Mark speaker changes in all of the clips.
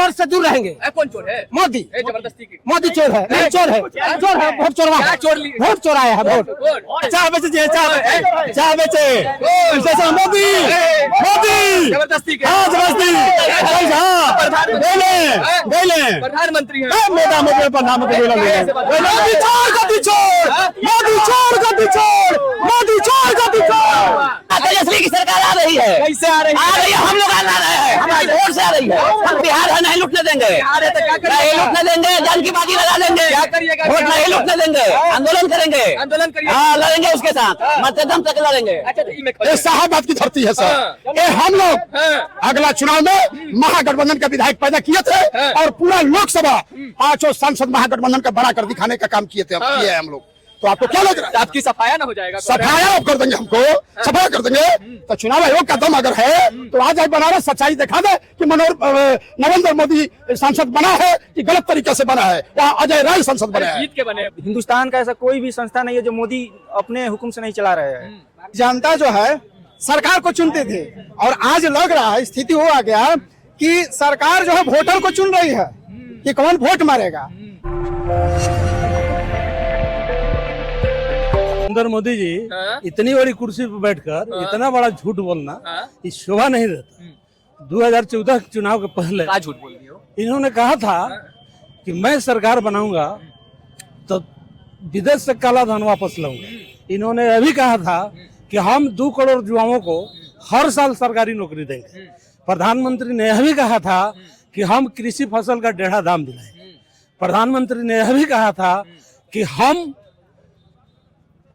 Speaker 1: चोर से दूर रहेंगे।
Speaker 2: कौन चोर है?
Speaker 1: मोदी।
Speaker 2: जबरदस्ती की
Speaker 1: मोदी चोर है। नहीं चोर है, चोर है, वोट चोरवा, वोट चोराया है, वोट। चाय बेचे, चाय बेचे मोदी, मोदी
Speaker 2: जबरदस्ती के
Speaker 1: जबरदस्ती
Speaker 2: प्रधानमंत्री है।
Speaker 1: प्रधानमंत्री मोदी चोर गद्दी चोर, मोदी चोर गद्दी चोर, मोदी चोर गद्दी चोर। तेजस्वी की सरकार आ रही है।
Speaker 2: कैसे आ रही
Speaker 1: है? हम लोग आ रहे हैं, हमारे वोट से आ रही है। हम बिहार है, नहीं लुटने देंगे, नहीं लुटने देंगे, जान की बाजी लगा देंगे।
Speaker 2: क्या करिएगा?
Speaker 1: वोट नहीं लुटने देंगे, आंदोलन करेंगे,
Speaker 2: आंदोलन करिए।
Speaker 1: हाँ लड़ेंगे उसके साथ, मरते दम तक लड़ेंगे।
Speaker 2: अच्छा
Speaker 1: शाहबाद की धरती है सर। ये हम लोग अगला चुनाव में महागठबंधन के विधायक पैदा किए थे और पूरा लोकसभा 5 सांसद महागठबंधन का बना कर दिखाने का काम किए थे, किए हैं हम लोग। तो आपको क्या लग रहा है?
Speaker 2: आपकी सफाया ना हो जाएगा?
Speaker 1: सफाया आप कर देंगे, हमको सफाया कर देंगे। तो चुनाव आयोग का दम अगर है तो आज बनारस सच्चाई दिखा दे कि नरेंद्र मोदी सांसद बना है कि गलत तरीके से बना है, या अजय राय सांसद बना है।
Speaker 2: जीत के बने।
Speaker 3: हिंदुस्तान का ऐसा कोई भी संस्था नहीं है जो मोदी अपने हुक्म से नहीं चला रहे हैं।
Speaker 1: जनता जो है सरकार को चुनते थे और आज लग रहा है स्थिति हो आ गया कि सरकार जो है वोटर को चुन रही है कि कौन वोट मारेगा।
Speaker 4: नरेंद्र मोदी जी इतनी बड़ी कुर्सी पर बैठकर इतना बड़ा झूठ बोलना ये शोभा नहीं देता। 2014 चुनाव के पहले
Speaker 2: झूठ बोल रही हो?
Speaker 4: इन्होंने कहा था कि मैं सरकार बनाऊंगा तो विदेश से काला धन वापस लाऊंगा। इन्होंने अभी कहा था कि हम 2 करोड़ युवाओं को हर साल सरकारी नौकरी देंगे। प्रधानमंत्री ने यह भी कहा था कि हम कृषि फसल का 1.5 दाम दिलाएंगे। प्रधानमंत्री ने यह भी कहा था कि हम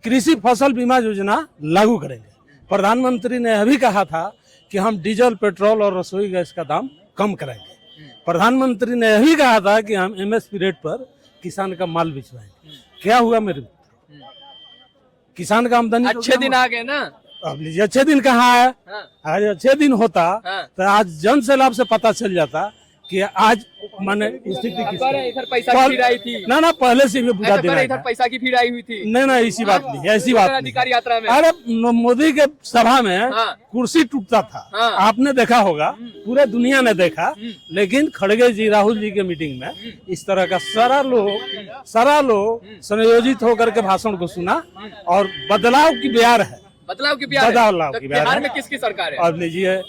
Speaker 4: कृषि फसल बीमा योजना लागू करेंगे। प्रधानमंत्री ने यह भी कहा था कि हम डीजल, पेट्रोल और रसोई गैस का दाम कम कराएंगे। प्रधानमंत्री ने यह भी कहा था कि हम एमएसपी रेट पर किसान का माल बिचवाएंगे। क्या हुआ मेरे मित्र? किसान का आमदनी
Speaker 2: अच्छे दिन आ गए ना।
Speaker 4: अब लीजिए, अच्छे दिन कहाँ है? आज अच्छे दिन होता तो आज जन सैलाब से पता चल जाता कि आज माने स्थिति
Speaker 2: इधर पैसा की भीड़ आई थी
Speaker 4: ना पहले से भी बुझा देना।
Speaker 2: इधर पैसा की भीड़ आई हुई थी।
Speaker 4: नहीं ऐसी बात नहीं, ऐसी बात नहीं।
Speaker 2: अधिकारी यात्रा में
Speaker 4: अरे मोदी के सभा में कुर्सी टूटता था, आपने देखा होगा, पूरे दुनिया ने देखा। लेकिन खड़गे जी, राहुल जी के मीटिंग में इस तरह का सारा लोग संयोजित होकर के भाषण को सुना और बदलाव की बयार है।
Speaker 2: बदलाव की बिहार में किसकी सरकार है?
Speaker 4: अब लीजिए,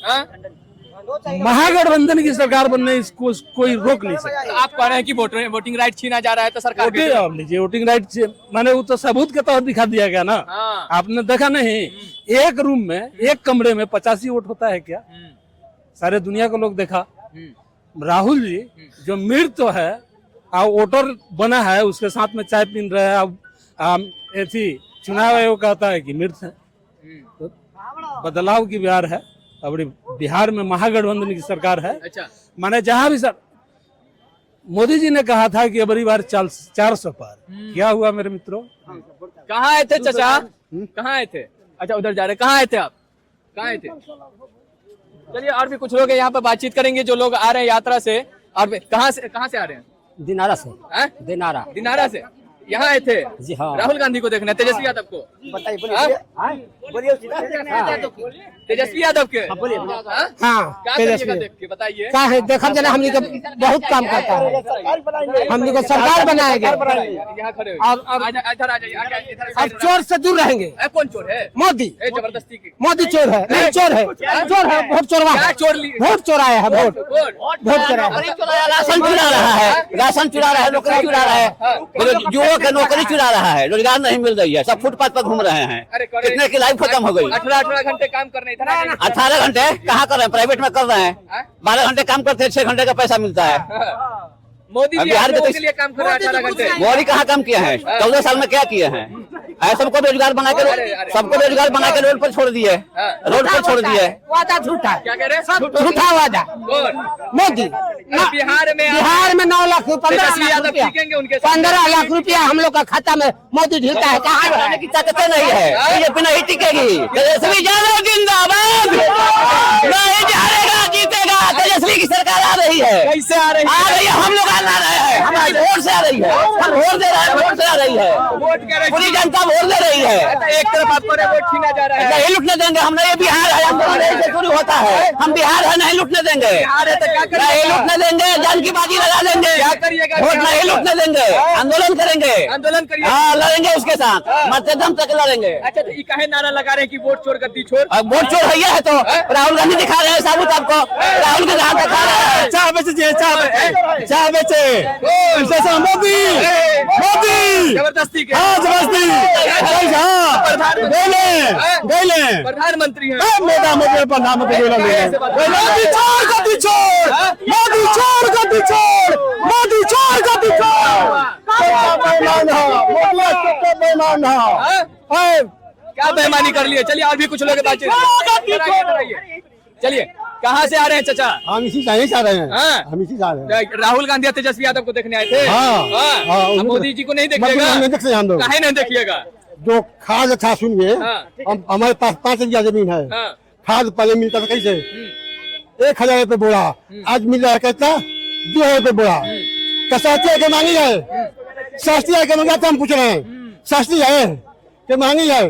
Speaker 4: महागठबंधन की सरकार बनने इसको कोई रोक नहीं सकता।
Speaker 2: तो आप कह रहे हैं कि वोटिंग राइट छीना जा रहा है तो सरकार
Speaker 4: लीजिए वोटिंग राइट मैंने वो तो सबूत के तौर दिखा दिया गया ना। आपने देखा नहीं, एक रूम में, एक कमरे में 85 वोट होता है क्या? सारे दुनिया को लोग देखा। राहुल जी जो मृत तो है वोटर बना है, उसके साथ में चाय पीन रहे हैं। ऐसी चुनाव आयोग कहता है कि मृत है। तो बदलाव की बिहार है। अब बिहार में महागठबंधन की सरकार है।
Speaker 2: अच्छा।
Speaker 4: माने जहां भी सर मोदी जी ने कहा था कि अबरी बार 400 पार। क्या हुआ मेरे मित्रों?
Speaker 2: कहाँ आए थे चाचा? कहाँ आए थे? अच्छा उधर जा रहे, कहाँ आए थे आप? कहाँ आए थे? चलिए और भी कुछ लोग यहाँ पे बातचीत करेंगे जो लोग आ रहे हैं यात्रा से। और कहाँ से आ रहे हैं?
Speaker 1: दिनारा से।
Speaker 2: दिनारा से यहाँ आए थे
Speaker 1: जी। हाँ।
Speaker 2: राहुल गांधी को देखना, तेजस्वी यादव को।
Speaker 1: बताइए,
Speaker 2: तेजस्वी यादव के।
Speaker 1: हाँ
Speaker 2: क्या करिएगा देख के बताइए?
Speaker 1: क्या है देखा जना, हम लोग बहुत काम करता है, हम लोग सरकार बनाएंगे
Speaker 2: यहाँ खड़े
Speaker 1: और
Speaker 2: इधर आ जाइए।
Speaker 1: अब चोर से दूर रहेंगे।
Speaker 2: कौन चोर है?
Speaker 1: मोदी।
Speaker 2: जबरदस्ती की
Speaker 1: मोदी चोर है। नहीं चोर है, चोर है, वोट चोरवा, वोट चोराया है, वोट चोराया, राशन चुरा रहा है, नौकरी चुरा रहा है, युवाओं की नौकरी चुरा रहा है, रोजगार नहीं मिल रही है, सब फुटपाथ पर घूम रहे हैं। कितने की लाइफ खत्म हो गई।
Speaker 2: 18 घंटे काम करने
Speaker 1: 18 घंटे कहाँ कर रहे हैं? प्राइवेट में कर रहे हैं। 12 घंटे काम करते हैं, 6 घंटे का पैसा मिलता है।
Speaker 2: मोदी जी बिहार के लिए काम कर रहे हैं 18 घंटे।
Speaker 1: मोदी कहाँ काम किए हैं? 14 साल में क्या किए हैं? सबको रोजगार बना के रोड पर छोड़ दिए, वादा झूठा।
Speaker 2: क्या कह रहे हैं?
Speaker 1: झूठा वादा। मोदी
Speaker 2: बिहार
Speaker 1: में 9 लाख 15 लाख रुपया हम लोग का खाता में मोदी ढीलता है। कहाँ रहने की ताकत नहीं है, बीजेपी नहीं टिकेगी। तेजस्वी यादव जिंदाबाद, नहीं हारेगा, जीतेगा। तेजस्वी की सरकार आ रही है।
Speaker 2: कैसे आ रही है?
Speaker 1: हम लोग आ रहे हैं। है, हमारी वोट से आ रही है, हम वोट दे रहे हैं, वोट से आ रही है,
Speaker 2: वोट कह रहे
Speaker 1: पूरी जनता वोट दे रही है।
Speaker 2: एक तरफ आपको वोट छीना जा रहा है।
Speaker 1: नहीं लुटने देंगे हम, नहीं बिहार है, आंदोलन ऐसे शुरू होता है, हम बिहार है, नहीं लुटने देंगे,
Speaker 2: बिहार है तो क्या
Speaker 1: नहीं
Speaker 2: करिएगा?
Speaker 1: लुटने देंगे, जान की बाजी लगा देंगे,
Speaker 2: क्या करिएगा?
Speaker 1: वोट नहीं लुटने देंगे, आंदोलन करेंगे,
Speaker 2: आंदोलन करिए।
Speaker 1: हाँ लड़ेंगे उसके साथ, मरते दम तक लड़ेंगे।
Speaker 2: अच्छा तो ये काहे नारा लगा रहे हैं कि वोट चोर गद्दी छोड़?
Speaker 1: अब वोट चोर है तो राहुल गांधी दिखा रहे हैं साबुत आपको, राहुल के साथ दिखा रहे हैं।
Speaker 3: चाह बेचे, चाह बेचे, मोदी मोदी
Speaker 2: जबरदस्ती के
Speaker 3: हाँ जबरदस्ती गए
Speaker 2: प्रधानमंत्री हैं।
Speaker 3: मोदी प्रधानमंत्री मोदी चोर गद्दी छोड़, मोदी चोर गद्दी छोड़, मोदी चोर गद्दी
Speaker 2: हाँ? क्या बेईमानी कर लिए? चलिए और भी कुछ लोग बातचीत कराइए। चलिए कहाँ से आ रहे हैं चाचा?
Speaker 3: हम इसी से आ रहे हैं,
Speaker 2: हाँ?
Speaker 3: हम इसी से आ रहे हैं।
Speaker 2: राहुल गांधी और तेजस्वी यादव को देखने आए थे।
Speaker 3: हाँ।
Speaker 2: अब मोदी जी को नहीं देखिएगा?
Speaker 3: नहीं देख सकते हम लोग।
Speaker 2: काहे नहीं देखिएगा?
Speaker 3: जो खाद था सुनिए,
Speaker 2: हाँ।
Speaker 3: हमारे पास 5 बीघा जमीन है,
Speaker 2: हाँ।
Speaker 3: खाद पहले मिलता था कैसे 1000 रुपये बोरा, आज मिल रहा है कितना 2000 रुपये बोरा। कसाती है कि महंगी है, सस्ती है कि महंगा? तो हम पूछ रहे हैं सस्ती है कि महंगी है,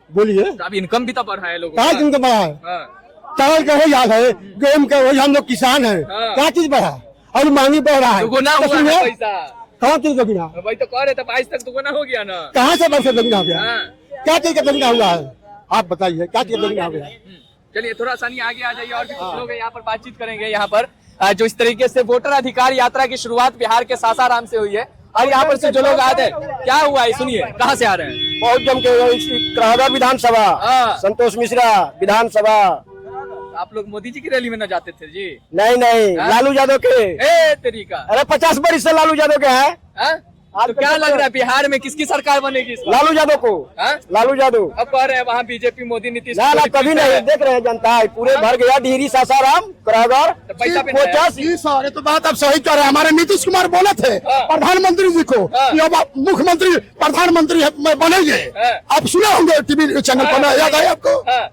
Speaker 3: बोलिए।
Speaker 2: तो अब इनकम भी तो बढ़ा है लोगों
Speaker 3: कहाँ
Speaker 2: का।
Speaker 3: चीज बढ़ा है?
Speaker 2: हाँ।
Speaker 3: चावल का वही हाल है, गेहूं का वही, हम लोग किसान है,
Speaker 2: हाँ।
Speaker 3: क्या चीज बढ़ा? और महंगी बढ़ रहा है,
Speaker 2: दुगुना
Speaker 3: तो
Speaker 2: हुआ
Speaker 3: सुनिए,
Speaker 2: है पैसा।
Speaker 3: कहाँ चीज का बिना?
Speaker 2: वही तो कह रहे थे 22 तक दुगुना हो गया ना।
Speaker 3: कहाँ से वर्ष दबिना हो गया?
Speaker 2: हाँ।
Speaker 3: क्या चीज का दबिना हुआ है? आप बताइए क्या चीज का दबिना हो गया?
Speaker 2: चलिए थोड़ा सा नहीं आगे आ जाइए और भी कुछ लोग हैं यहाँ पर बातचीत करेंगे। यहाँ पर जो इस तरीके से वोटर अधिकार यात्रा की शुरुआत बिहार के सासाराम से हुई है और यहाँ पर से जो लोग आए थे, क्या हुआ है सुनिए, कहाँ से आ रहे हैं?
Speaker 3: बहुत जम के कराहगर विधानसभा,
Speaker 2: हाँ।
Speaker 3: संतोष मिश्रा विधानसभा।
Speaker 2: आप लोग मोदी जी की रैली में न जाते थे जी?
Speaker 3: नहीं नहीं,
Speaker 2: हाँ?
Speaker 3: लालू यादव के।
Speaker 2: ए तरीका।
Speaker 3: अरे 50 बरिस से लालू यादव के है।
Speaker 2: हाँ? तो क्या लग रहा है बिहार में किसकी सरकार बनेगी इस बार?
Speaker 3: लालू यादव को।
Speaker 2: हाँ?
Speaker 3: लालू यादव।
Speaker 2: अब कह रहे हैं वहाँ बीजेपी मोदी नीतीश
Speaker 3: ना ना, कभी नहीं, देख रहे हैं जनता है पूरे भर गया, डिहरी सासाराम कराहगर
Speaker 2: तो पैसा भी नहीं आया।
Speaker 3: 50। तो बात आप सही कह रहे हैं। हमारे नीतीश कुमार बोले थे
Speaker 2: हाँ।
Speaker 3: प्रधानमंत्री जी को
Speaker 2: हाँ।
Speaker 3: कि अब आप मुख्यमंत्री प्रधानमंत्री बनेंगे।
Speaker 2: हाँ।
Speaker 3: आप सुने होंगे टीवी चैनल पर,
Speaker 2: हाँ।
Speaker 3: याद है आपको?
Speaker 2: हाँ।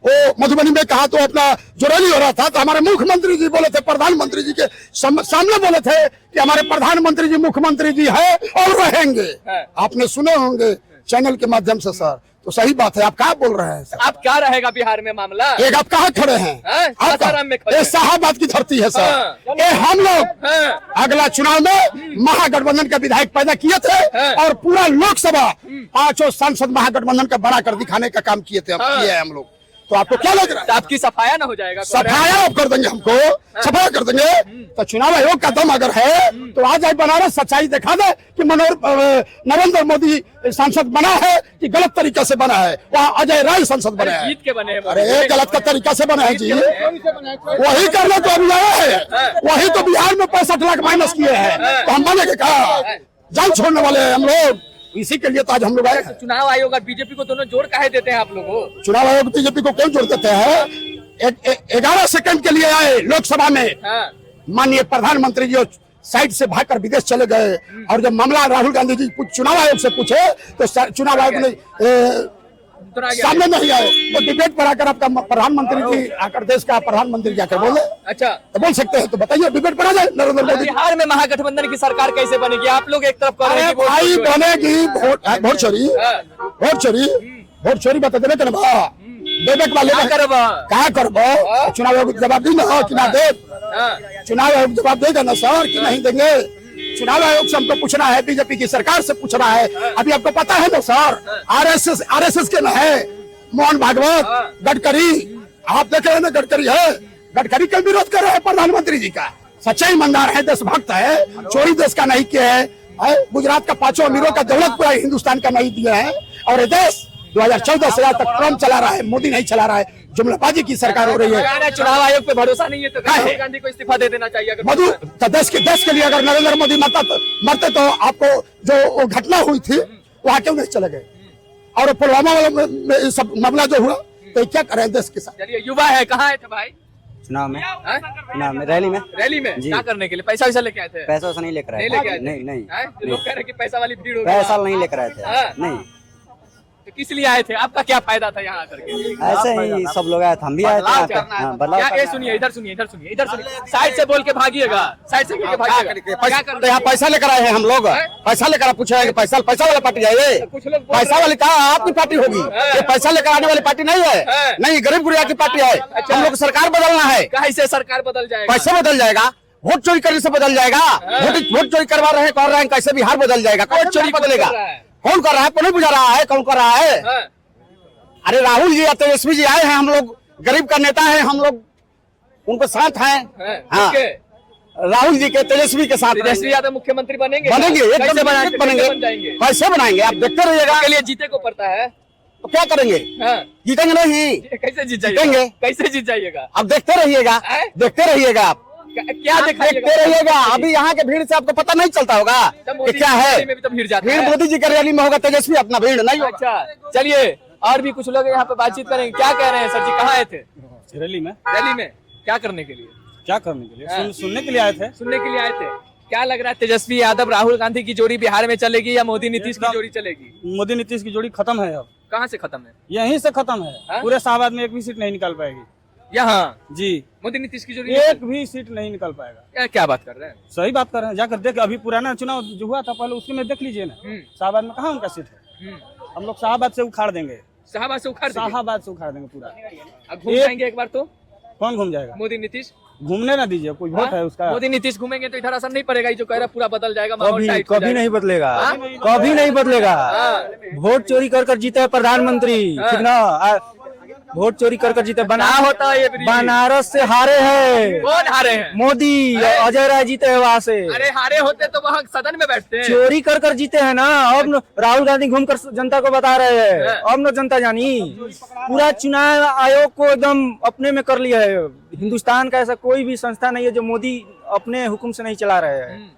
Speaker 3: वो मधुबनी में कहा तो अपना जो रैली हो रहा था, तो हमारे मुख्यमंत्री जी बोले थे, प्रधानमंत्री जी के सामने बोले थे कि हमारे प्रधानमंत्री जी मुख्यमंत्री जी है और रहेंगे।
Speaker 2: हाँ।
Speaker 3: आपने सुने होंगे चैनल के माध्यम से सर, तो सही बात है। आप क्या बोल रहे हैं सर?
Speaker 2: अब क्या रहेगा बिहार में मामला?
Speaker 3: एक आप कहाँ खड़े हैं?
Speaker 2: हाँ?
Speaker 3: आप
Speaker 2: सासाराम में खड़े
Speaker 3: ये
Speaker 2: हैं।
Speaker 3: शाहाबाद की धरती है सर।
Speaker 2: हाँ।
Speaker 3: ये हम लोग
Speaker 2: हाँ।
Speaker 3: अगला चुनाव में महागठबंधन का विधायक पैदा किए थे
Speaker 2: हाँ।
Speaker 3: और पूरा लोकसभा 5 सांसद महागठबंधन का बड़ा कर दिखाने का काम किए थे,
Speaker 2: हाँ।
Speaker 3: किए हैं हम लोग। तो आपको क्या लग रहा है?
Speaker 2: तो आपकी सफाया ना हो जाएगा?
Speaker 3: सफाया आप कर देंगे, हमको सफाया कर देंगे। तो चुनाव आयोग का दम अगर है तो आ जाए बनारस, सच्चाई दिखा दे कि नरेंद्र मोदी सांसद बना है कि गलत तरीके से बना है। वहाँ अजय राय सांसद बना है।
Speaker 2: जीत के बने हैं मोदी।
Speaker 3: अरे गलत का तरीका से बना है जी, वही करने तो अभी आया है। वही तो बिहार में 65 लाख माइनस किए हैं, तो हम बनेंगे क्या? जान छोड़ने वाले हैं हम लोग, इसी के लिए तो आज हम लोग आए हैं।
Speaker 2: चुनाव आयोग और बीजेपी को दोनों जोड़ काहे देते हैं आप लोग?
Speaker 3: चुनाव आयोग बीजेपी को क्यों जोड़ देते हैं? 11 सेकंड के लिए आए लोकसभा में,
Speaker 2: हाँ।
Speaker 3: माननीय प्रधानमंत्री जी साइड से भागकर विदेश चले गए। और जब मामला राहुल गांधी जी चुनाव आयोग से पूछे तो चुनाव आयोग ने सामने नहीं आए। तो डिबेट पर आकर आपका प्रधानमंत्री जी आकर, देश का प्रधानमंत्री जाकर बोले,
Speaker 2: अच्छा
Speaker 3: तो बोल सकते हैं। तो बताइए, डिबेट पर आ जाए नरेंद्र मोदी।
Speaker 2: बिहार में महागठबंधन की सरकार कैसे बनेगी? आप लोग एक तरफ कह रहे हैं कि
Speaker 3: भाई
Speaker 2: वोट
Speaker 3: बनेगी, वोट चोरी,
Speaker 2: हाँ।
Speaker 3: वोट चोरी बता देवे के ना देवे के वाले
Speaker 2: क्या करब?
Speaker 3: क्या करबो? चुनाव आयोग जवाब दी ना कि ना दे?
Speaker 2: हाँ।
Speaker 3: चुनाव आयोग जवाब देगा ना सर कि नहीं देंगे? चुनाव आयोग से हमको पूछना है, बीजेपी की सरकार से पूछना है। अभी आपको पता है ना सर, आरएसएस के ना है मोहन भागवत, गडकरी, आप देख रहे हैं ना, गडकरी है, गडकरी का विरोध कर रहे हैं प्रधानमंत्री जी का। सच्चा ईमानदार है, देशभक्त है, चोरी देश का नहीं किया है। गुजरात का 5 अमीरों का दौलत पूरा हिंदुस्तान का नहीं दिया है। और ये देश 2014 से आज तक ट्रम्प चला रहा है, मोदी नहीं चला रहा है। जुमलाबाजी की सरकार हो रही है।
Speaker 2: चुनाव आयोग पे भरोसा नहीं है तो राहुल गांधी को इस्तीफा दे देना चाहिए। अगर
Speaker 3: मधु तो देश के लिए अगर नरेंद्र मोदी मरते तो आपको जो घटना हुई थी वहाँ क्यों नहीं चले गए? और पुलवामा में सब मामला जो हुआ, तो क्या करें देश के साथ?
Speaker 2: चलिए, युवा है, कहाँ आए थे भाई?
Speaker 5: चुनाव में,
Speaker 2: हाँ?
Speaker 5: चुनाव में रैली में।
Speaker 2: रैली में
Speaker 5: जी।
Speaker 2: क्या करने के लिए? पैसा वैसा लेके आए थे?
Speaker 5: पैसा वैसा नहीं लेकर आए
Speaker 2: नहीं लेके आए थे?
Speaker 5: नहीं नहीं
Speaker 2: हैं? लोग कह रहे हैं कि पैसा वाली भीड़ हो गई।
Speaker 5: पैसा नहीं लेकर आए थे।
Speaker 2: हाँ।
Speaker 5: नहीं,
Speaker 2: तो किस लिए आए थे? आपका क्या फायदा था यहाँ आकर के?
Speaker 5: ऐसे ही सब लोग आए थे, हम भी आए थे यहाँ पे। हाँ, बदलाव
Speaker 2: क्या?
Speaker 5: करना
Speaker 2: ये सुनिए, इधर सुनिए, इधर सुनिए, इधर सुनिए, साइड से बोल के भागिएगा, साइड से बोल के भागिएगा। क्या कर
Speaker 3: तो यहाँ पैसा लेकर आए हैं हम लोग, पैसा लेकर पूछे हैं कि पैसा वाला पार्टी है ये?
Speaker 2: कुछ लोग बोल
Speaker 3: पैसा वाली कहा आपकी पार्टी होगी, ये पैसा लेकर आने वाली पार्टी नहीं है, नहीं गरीब गुरिया की पार्टी है। हम लोग सरकार बदलना है,
Speaker 2: कैसे सरकार बदल जाएगा?
Speaker 3: कैसे बदल जाएगा? वोट चोरी करने से बदल जाएगा? वोट चोरी करवा रहे हैं, कर रहे हैं, कैसे बिहार बदल जाएगा? कौन चोरी बदलेगा? कौन कर रहा है? कौन नहीं बुझा रहा है? कौन कर रहा है? अरे राहुल जी या तेजस्वी जी आए हैं, हम लोग गरीब का नेता है, हम लोग उनको साथ हैं। हाँ, राहुल जी के तेजस्वी के साथ
Speaker 2: तेजस्वी यादव मुख्यमंत्री बनेंगे?
Speaker 3: बनेंगे, एकदम बनेंगे। कैसे बनाएंगे आप देखते रहिएगा।
Speaker 2: के लिए जीते को पड़ता है,
Speaker 3: तो क्या करेंगे? जीतेंगे नहीं,
Speaker 2: कैसे जीत
Speaker 3: जीतेंगे।
Speaker 2: जाइएगा? कैसे जीत जाइएगा?
Speaker 3: आप देखते रहिएगा, देखते रहिएगा आप,
Speaker 2: क्या
Speaker 3: देखते रहिएगा। अभी यहाँ के भीड़ से आपको पता नहीं चलता होगा कि क्या है।
Speaker 2: में भी तो भीड़ जाता
Speaker 3: भीड़
Speaker 2: है।
Speaker 3: मोदी जी के रैली में होगा, तेजस्वी अपना भीड़ नहीं होगा।
Speaker 2: अच्छा, चलिए और भी कुछ लोग यहाँ पे बातचीत करेंगे। क्या कह रहे हैं सर जी? कहाँ आए थे
Speaker 4: रैली में?
Speaker 2: रैली में क्या करने के लिए?
Speaker 4: क्या करने के लिए? सुनने के लिए आए थे।
Speaker 2: सुनने के लिए आए थे। क्या लग रहा है, तेजस्वी यादव राहुल गांधी की जोड़ी बिहार में चलेगी या मोदी नीतीश की जोड़ी चलेगी?
Speaker 4: मोदी नीतीश की जोड़ी खत्म है अब।
Speaker 2: कहाँ से खत्म है?
Speaker 4: यहीं से खत्म है। पूरे शाहबाद में एक भी सीट नहीं निकल पाएगी।
Speaker 2: यहाँ
Speaker 4: जी,
Speaker 2: मोदी नीतीश की जोड़ी
Speaker 4: एक भी सीट नहीं निकल पाएगा।
Speaker 2: क्या बात कर रहे हैं?
Speaker 4: सही बात कर रहे हैं, जाकर देख। अभी पुराना चुनाव जो हुआ था पहले, उसके में देख लीजिए ना, शाहबाद में कहाँ उनका सीट है। हम लोग शाहबाद से उखाड़ देंगे,
Speaker 2: शाहबाद से उखाड़ देंगे?
Speaker 4: शाहबाद से उखाड़ देंगे पूरा।
Speaker 2: अब घूम जाएंगे एक बार तो?
Speaker 4: कौन घूम जाएगा?
Speaker 2: मोदी नीतीश
Speaker 4: घूमने ना दीजिए, कोई वोट है उसका।
Speaker 2: मोदी नीतीश घूमेंगे तो इधर असर नहीं पड़ेगा। ये जो कह रहा पूरा बदल जाएगा, माहौल
Speaker 6: कभी
Speaker 2: टाइट हो
Speaker 6: कभी
Speaker 2: जाएगा।
Speaker 6: नहीं बदलेगा,
Speaker 2: हाँ?
Speaker 6: कभी नहीं बदलेगा। वोट चोरी कर जीते है प्रधानमंत्री, ठीक ना? वोट चोरी कर जीते।
Speaker 2: क्या होता है ये ब्रिज?
Speaker 6: बनारस से हारे हैं।
Speaker 2: कौन हारे हैं?
Speaker 6: मोदी, अजय राय जीते हैं वहाँ से।
Speaker 2: अरे हारे होते तो वहाँ सदन में बैठते हैं।
Speaker 6: चोरी कर जीते हैं ना। अब न राहुल गांधी घूमकर जनता को बता रहे हैं, अब न जनता जानी। पूरा चुनाव आयोग को एकदम अपने में कर लिया है। हिंदुस्तान का ऐसा कोई भी संस्था नहीं है जो मोदी अपने हुक्म से नहीं चला रहे हैं।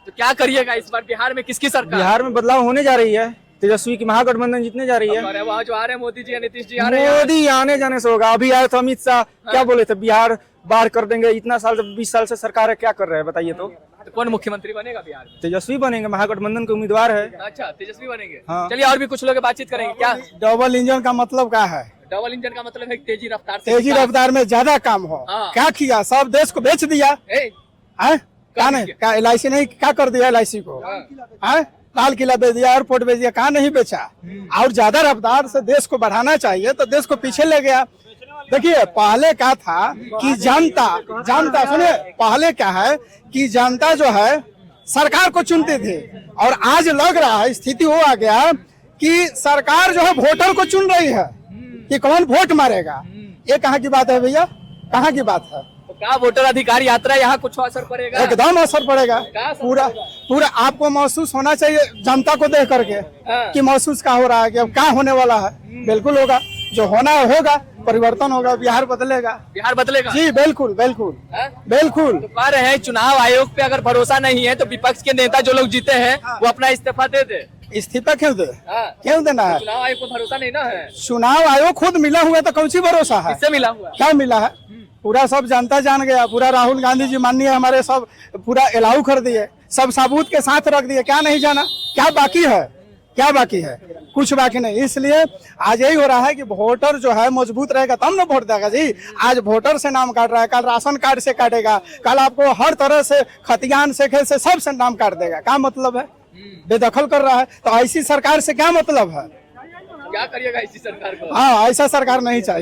Speaker 2: तो क्या करिएगा इस बार बिहार में? किसकी सरकार?
Speaker 6: बिहार में बदलाव होने जा रही है, तेजस्वी की महागठबंधन जीतने जा रही है।
Speaker 2: अरे वहाँ जो आ रहे हैं मोदी जी या नीतीश जी आ रहे हैं।
Speaker 6: मोदी आने जाने से होगा। अभी आए तो अमित शाह क्या बोले थे, बिहार बाढ़ कर देंगे। इतना साल से 20 साल से सरकार है, क्या कर रहे हैं बताइए तो?
Speaker 2: कौन मुख्यमंत्री बनेगा बिहार में?
Speaker 6: तेजस्वी बनेंगे, महागठबंधन के उम्मीदवार है।
Speaker 2: अच्छा, तेजस्वी बनेंगे।
Speaker 6: हाँ।
Speaker 2: चलिए और भी कुछ लोग बातचीत करेंगे। क्या
Speaker 3: डबल इंजन का मतलब क्या है?
Speaker 2: डबल इंजन का मतलब है तेजी रफ्तार से
Speaker 3: तेजी रफ्तार में ज्यादा काम हो।
Speaker 2: हाँ।
Speaker 3: क्या किया? सब देश को बेच दिया
Speaker 2: ए,
Speaker 3: है? क्या नहीं? क्या LIC नहीं क्या कर दिया? LIC को है? लाल किला बेच दिया, एयरपोर्ट बेच दिया, कहाँ नहीं बेचा? और ज्यादा रफ्तार से देश को बढ़ाना चाहिए तो देश को पीछे ले गया। देखिए पहले क्या था कि जनता सुनिए, पहले क्या है कि जनता जो है सरकार को चुनते थे, और आज लग रहा है स्थिति वो आ गया कि सरकार जो है वोटर को चुन रही है कि कौन वोट मारेगा। ये कहाँ की बात है भैया? कहाँ की बात है?
Speaker 2: तो क्या वोटर अधिकार यात्रा यहाँ कुछ असर पड़ेगा?
Speaker 3: एकदम असर पड़ेगा। पूरा आपको महसूस होना चाहिए जनता को देख करके कि महसूस क्या हो रहा है कि अब क्या होने वाला है। बिल्कुल होगा, जो होना है होगा, परिवर्तन होगा, बिहार बदलेगा।
Speaker 2: बिहार बदलेगा
Speaker 3: जी बिल्कुल बिल्कुल बिल्कुल।
Speaker 2: तो कह रहे हैं चुनाव आयोग पे अगर भरोसा नहीं है तो विपक्ष के नेता जो लोग जीते हैं वो अपना इस्तीफा दे दे।
Speaker 3: इस्तीफा क्यों दे? क्यों देना है?
Speaker 2: चुनाव आयोग को भरोसा नहीं ना है।
Speaker 3: चुनाव आयोग खुद मिला हुआ तो कौन सी भरोसा है?
Speaker 2: किससे मिला हुआ?
Speaker 3: क्या मिला है? पूरा सब जनता जान गया। पूरा राहुल गांधी जी माननीय हमारे सब पूरा अलाउ कर दिए, सब सबूत के साथ रख दिए। क्या नहीं जाना? क्या बाकी है? क्या बाकी है? कुछ बाकी नहीं। इसलिए आज यही हो रहा है कि वोटर जो है मजबूत रहेगा तब ना वोट देगा जी। आज वोटर से नाम काट रहा है, कल राशन कार्ड से काटेगा, कल आपको हर तरह से खतियान से खेल से सब से नाम काट देगा। क्या मतलब है? बेदखल कर रहा है। तो ऐसी सरकार से क्या मतलब है?
Speaker 2: क्या करिएगा इसी सरकार को?
Speaker 3: हाँ, ऐसा सरकार नहीं चाहिए।